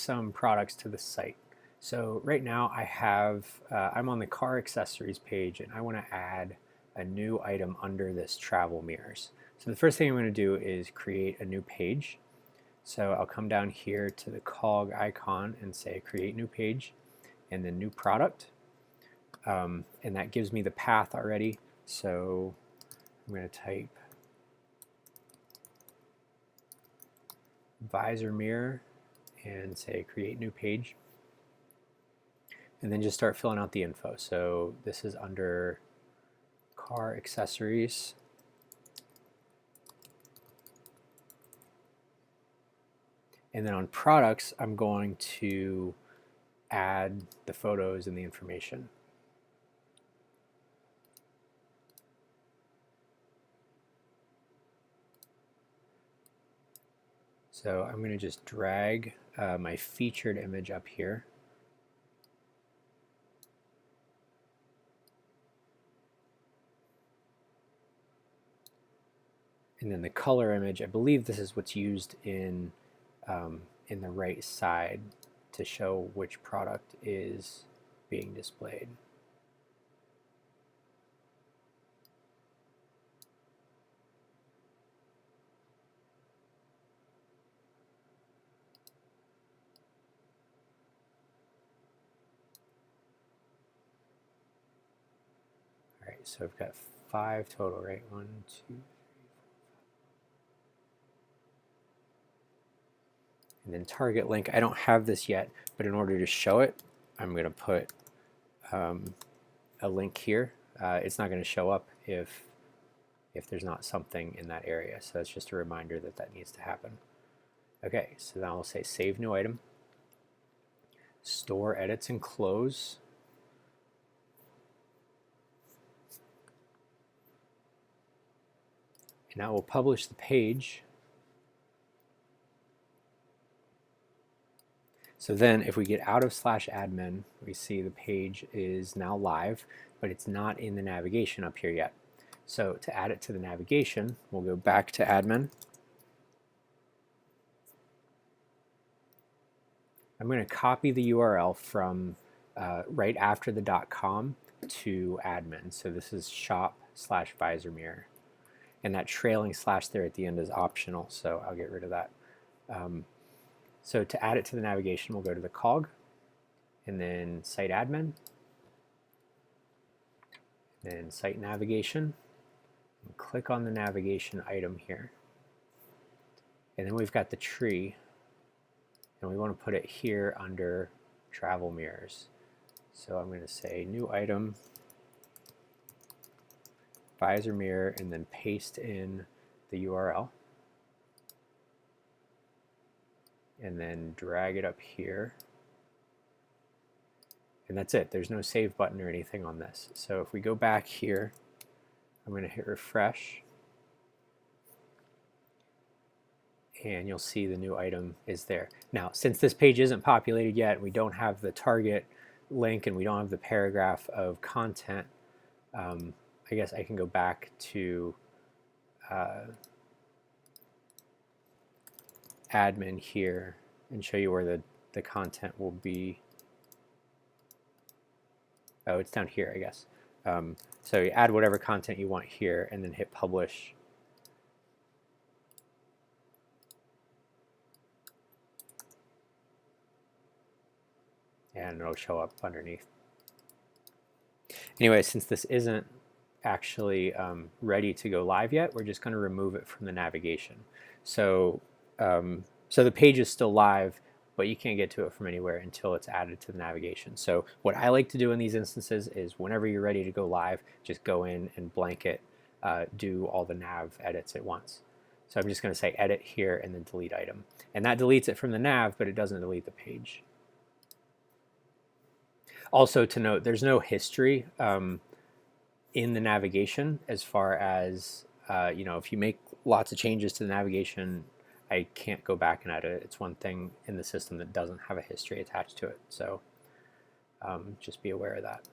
some products to the site. So right now I have, I'm on the car accessories page and I want to add a new item under this travel mirrors. So the first thing I'm going to do is create a new page. So I'll come down here to the cog icon and say create new page and then new product. And that gives me the path already. So I'm going to type visor mirror and say create new page. And then just start filling out the info. So this is under car accessories. And then on products, I'm going to add the photos and the information. So I'm going to just drag my featured image up here. And then the color image, I believe this is what's used in the right side to show which product is being displayed. All right, so I've got 5 total, right? 1, 2, 3, 4, 5. And then target link, I don't have this yet, but in order to show it, I'm going to put a link here. It's not going to show up if there's not something in that area. So that's just a reminder that that needs to happen. Okay, so now I'll say save new item, store edits and close. And now we'll publish the page. So then if we get out of /admin, we see the page is now live, but it's not in the navigation up here yet. So to add it to the navigation, we'll go back to admin. I'm going to copy the URL from right after the .com to admin. So this is shop/visormirror. And that trailing slash there at the end is optional, so I'll get rid of that. So to add it to the navigation, we'll go to the cog, and then site admin, then site navigation, and click on the navigation item here. And then we've got the tree, and we want to put it here under travel mirrors. So I'm going to say new item, visor mirror, and then paste in the URL. And then drag it up here. And that's it. There's no save button or anything on this. So if we go back here, I'm going to hit refresh. And you'll see the new item is there. Now, since this page isn't populated yet, we don't have the target link and we don't have the paragraph of content, I guess I can go back to admin here and show you where the content will be. Oh, it's down here, I guess. So you add whatever content you want here and then hit publish. And it'll show up underneath. Anyway, since this isn't actually ready to go live yet, we're just going to remove it from the navigation. So so the page is still live, but you can't get to it from anywhere until it's added to the navigation. So what I like to do in these instances is whenever you're ready to go live, just go in and blanket do all the nav edits at once. So I'm just going to say edit here and then delete item. And that deletes it from the nav, but it doesn't delete the page. Also to note, there's no history in the navigation as far as, you know, if you make lots of changes to the navigation, I can't go back and edit it. It's one thing in the system that doesn't have a history attached to it. So just be aware of that.